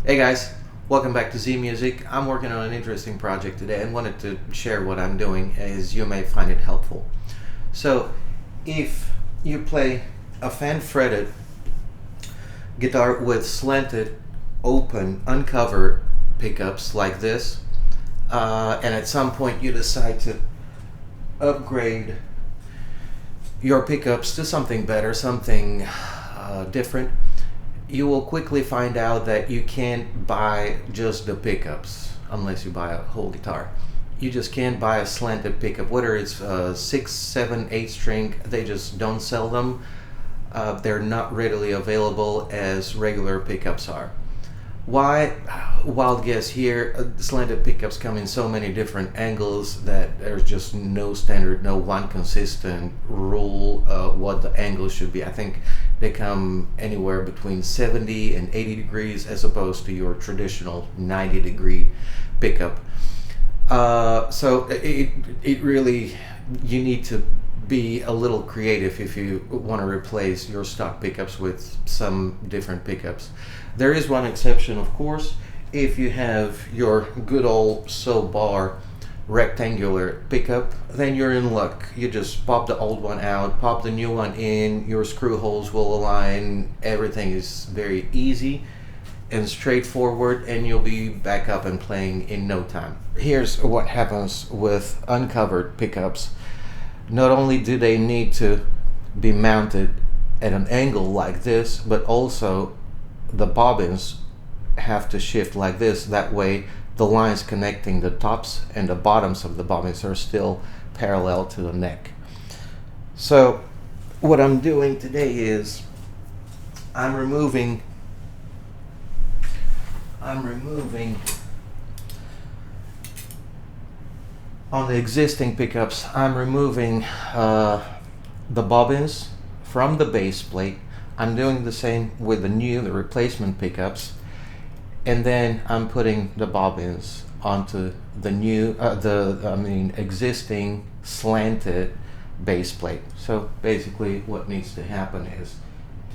Hey guys, welcome back to Z Music. I'm working on an interesting project today and wanted to share what I'm doing as you may find it helpful. So, if you play a fan fretted guitar with slanted, open, uncovered pickups like this, and at some point you decide to upgrade your pickups to something better, something different, you will quickly find out that you can't buy just the pickups unless you buy a whole guitar. You just can't buy a slanted pickup, whether it's 6, 7, 8 string. They just don't sell them. They're not readily available as regular pickups are. Why? Wild guess here. Slanted pickups come in so many different angles that there's just no standard, no one consistent rule what the angle should be. I think they come anywhere between 70 and 80 degrees as opposed to your traditional 90-degree pickup. So it really, you need to be a little creative if you want to replace your stock pickups with some different pickups. There is one exception, of course. If you have your good old bar rectangular pickup, then you're in luck. You just pop the old one out, pop the new one in, your screw holes will align, everything is very easy and straightforward, and you'll be back up and playing in no time. Here's what happens with uncovered pickups. Not only do they need to be mounted at an angle like this, but also the bobbins have to shift like this. That way the lines connecting the tops and the bottoms of the bobbins are still parallel to the neck. So what I'm doing today is I'm removing on the existing pickups, I'm removing the bobbins from the base plate. I'm doing the same with the replacement pickups, and then I'm putting the bobbins onto the existing slanted base plate. So basically what needs to happen is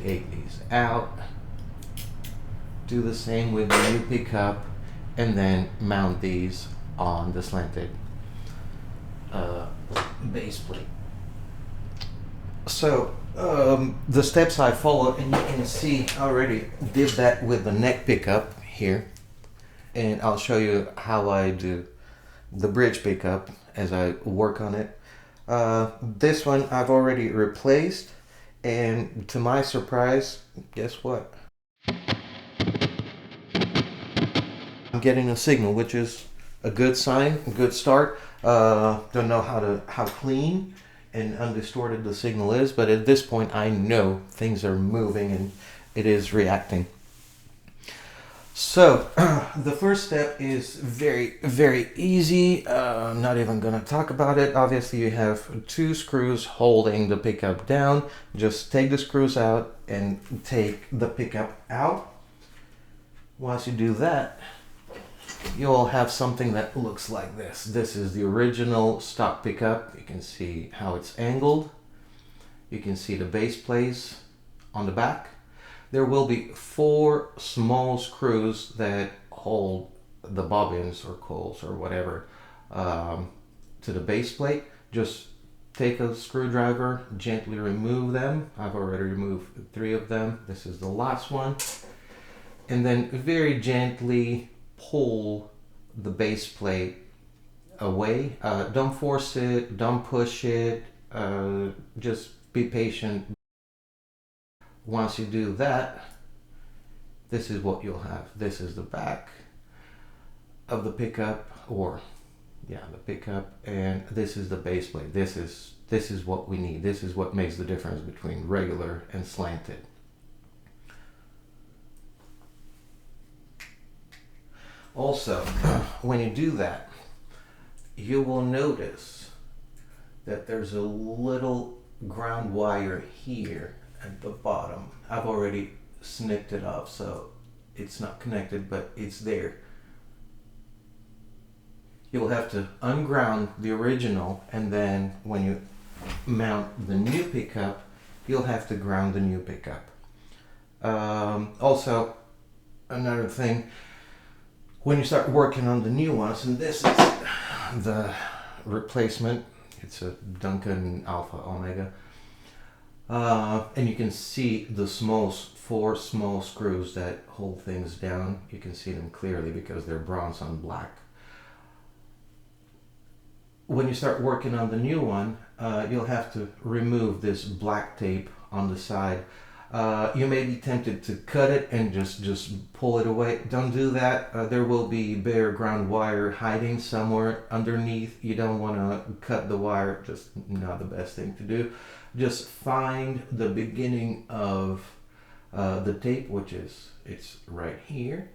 take these out, do the same with the new pickup, and then mount these on the slanted base plate. So the steps I followed, and you can see I already did that with the neck pickup here, and I'll show you how I do the bridge pickup as I work on it. This one I've already replaced, and to my surprise, guess what? I'm getting a signal, which is a good sign, a good start. Don't know how clean and undistorted the signal is, but at this point I know things are moving and it is reacting. So the first step is very, very easy. I'm not even gonna talk about it. Obviously you have 2 screws holding the pickup down. Just take the screws out and take the pickup out. Once you do that, you'll have something that looks like this. This is the original stock pickup. You can see how it's angled. You can see the base plates on the back. There will be 4 small screws that hold the bobbins or coils or whatever to the base plate. Just take a screwdriver, gently remove them. I've already removed 3 of them. This is the last one. And then very gently pull the base plate away. Don't force it, don't push it, just be patient. Once you do that, this is what you'll have. This is the back of the pickup, the pickup, and this is the base plate. This is what we need. This is what makes the difference between regular and slanted. Also, when you do that, you will notice that there's a little ground wire here at the bottom. I've already snipped it off, so it's not connected, but it's there. You'll have to unground the original, and then when you mount the new pickup, you'll have to ground the new pickup. Also, another thing, when you start working on the new ones, and this is the replacement, it's a Duncan Alpha Omega, and you can see the four small screws that hold things down. You can see them clearly because they're bronze on black. When you start working on the new one, you'll have to remove this black tape on the side. You may be tempted to cut it and just pull it away. Don't do that. There will be bare ground wire hiding somewhere underneath. You don't want to cut the wire. Just not the best thing to do. Just find the beginning of the tape, which it's right here,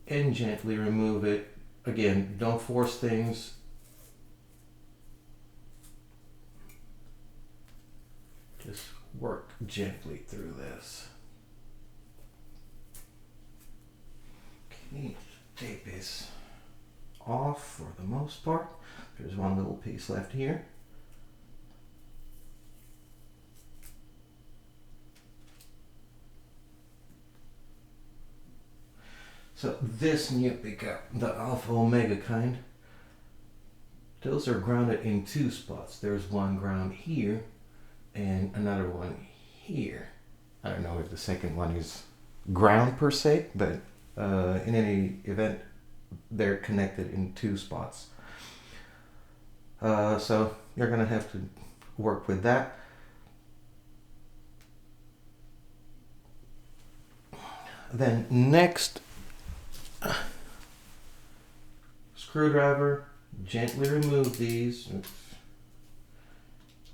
and gently remove it. Again, don't force things. Just work gently through this. Okay, tape is off for the most part. There's one little piece left here. So this new pickup, the Alpha Omega kind, those are grounded in two spots. There's one ground here and another one here. I don't know if the second one is ground per se, but in any event, they're connected in two spots. So you're gonna have to work with that. Then next, screwdriver, gently remove these.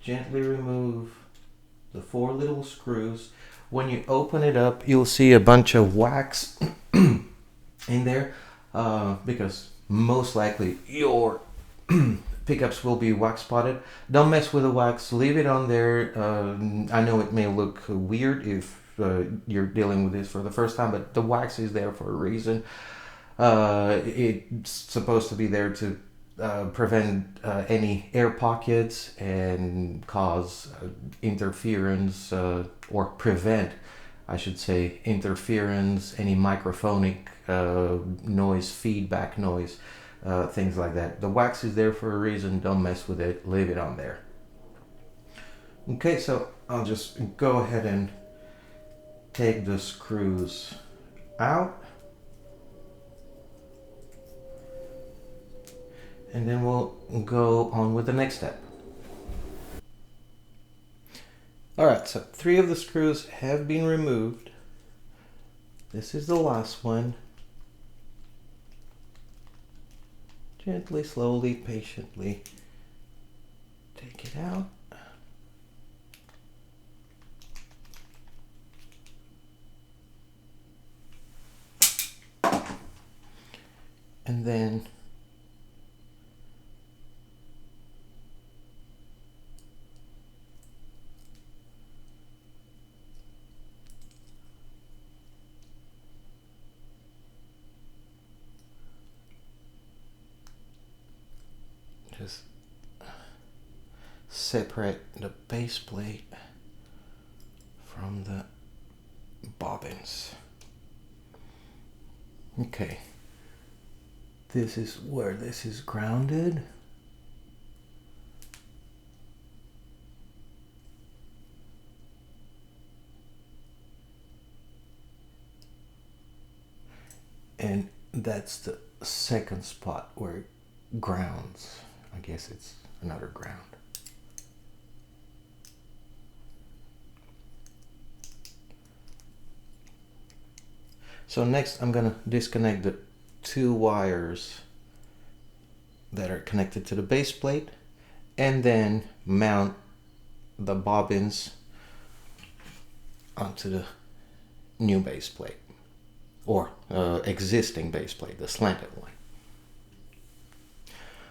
Gently remove the four little screws. When you open it up, you'll see a bunch of wax in there, because most likely your pickups will be wax spotted. Don't mess with the wax, leave it on there. I know it may look weird if you're dealing with this for the first time, but the wax is there for a reason. It's supposed to be there to prevent any air pockets and cause interference, or prevent, I should say, interference, any microphonic noise, feedback noise, things like that. The wax is there for a reason. Don't mess with it. Leave it on there. Okay, so I'll just go ahead and take the screws out. And then we'll go on with the next step. Alright, so 3 of the screws have been removed. This is the last one. Gently, slowly, patiently take it out. And then just separate the base plate from the bobbins. Okay, this is where this is grounded. And that's the second spot where it grounds. I guess it's another ground. So next I'm gonna disconnect the 2 wires that are connected to the base plate, and then mount the bobbins onto the new base plate, or existing base plate, the slanted one.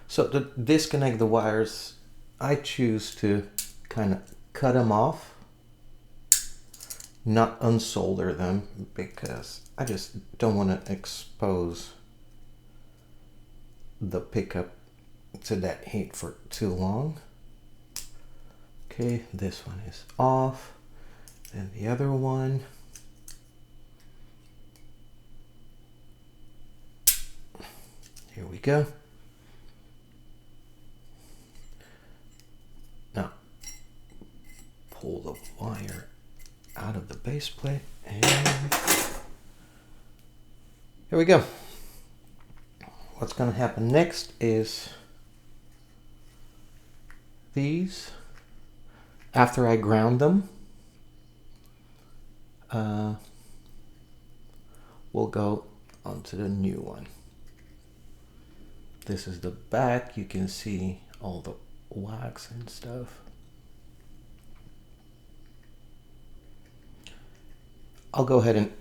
So to disconnect the wires, I choose to kind of cut them off, not unsolder them, because I just don't want to expose the pickup to that heat for too long. Okay, this one is off, Then the other one. Here we go. Now, pull the wire out of the base plate, and here we go. What's going to happen next is these, after I ground them, will go onto the new one. This is the back. You can see all the wax and stuff. I'll go ahead and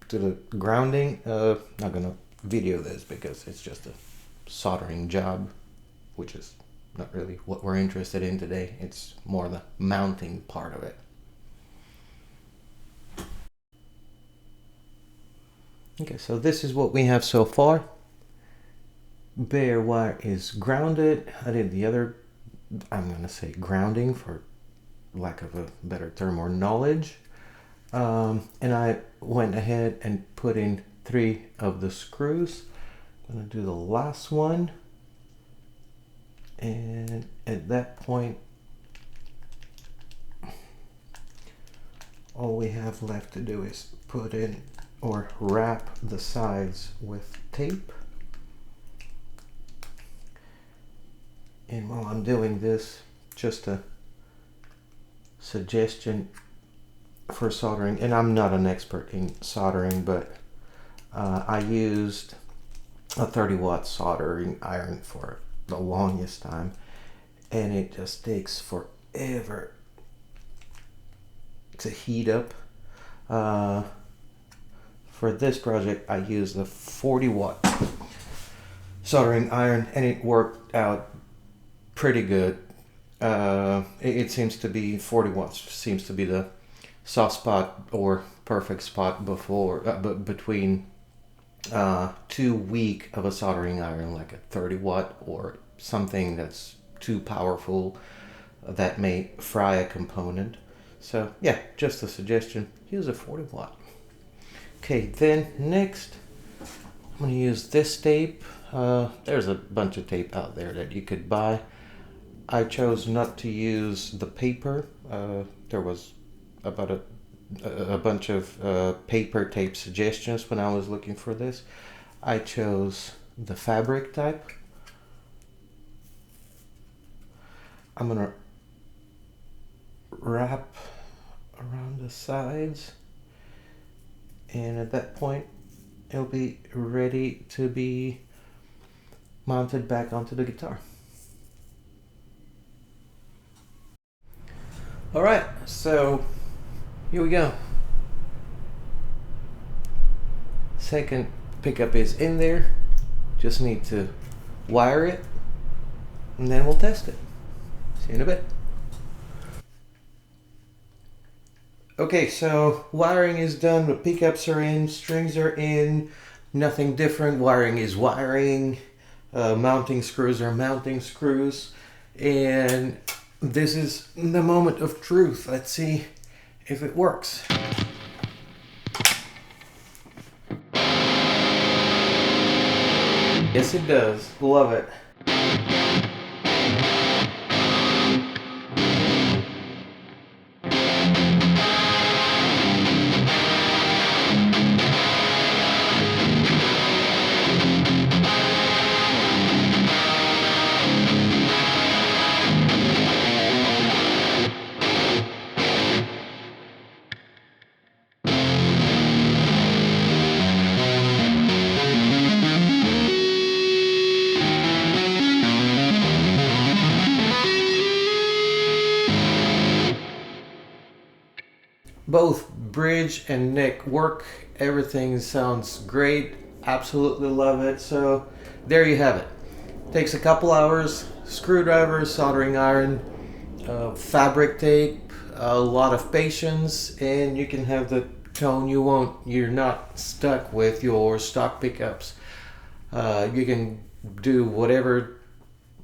do the grounding. Not gonna video this because it's just a soldering job, which is not really what we're interested in today. It's more the mounting part of it. Okay, so this is what we have so far. Bare wire is grounded. I did the other, I'm gonna say grounding for lack of a better term or knowledge. And I went ahead and put in 3 of the screws. I'm gonna do the last one. And at that point, all we have left to do is put in or wrap the sides with tape. And while I'm doing this, just a suggestion for soldering, and I'm not an expert in soldering, but I used a 30-watt soldering iron for the longest time, and it just takes forever to heat up. For this project, I used a 40-watt soldering iron, and it worked out pretty good. It seems to be 40 watts seems to be the soft spot or perfect spot between too weak of a soldering iron, like a 30 watt, or something that's too powerful that may fry a component. So yeah, just a suggestion, use a 40 watt. Okay, then next I'm going to use this tape. There's a bunch of tape out there that you could buy. I chose not to use the paper. There was about a bunch of paper tape suggestions when I was looking for this. I chose the fabric type. I'm gonna wrap around the sides, and at that point it'll be ready to be mounted back onto the guitar. Alright, so here we go. Second pickup is in there. Just need to wire it, and then we'll test it. See you in a bit. Okay, so wiring is done, the pickups are in, strings are in, nothing different. Wiring is wiring, mounting screws are mounting screws, and this is the moment of truth. Let's see if it works. Yes, it does. Love it. Both bridge and neck work. Everything sounds great. Absolutely love it. So there you have it. Takes a couple hours. Screwdriver, soldering iron, fabric tape, a lot of patience, and you can have the tone you want. You're not stuck with your stock pickups. You can do whatever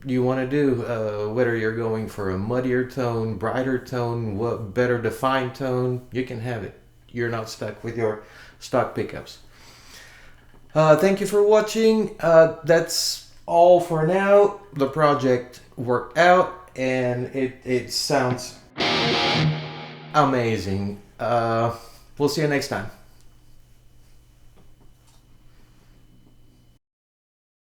you want to do, whether you're going for a muddier tone, brighter tone, what better defined tone, you can have it. You're not stuck with your stock pickups. Thank you for watching. That's all for now. The project worked out and it sounds amazing. We'll see you next time.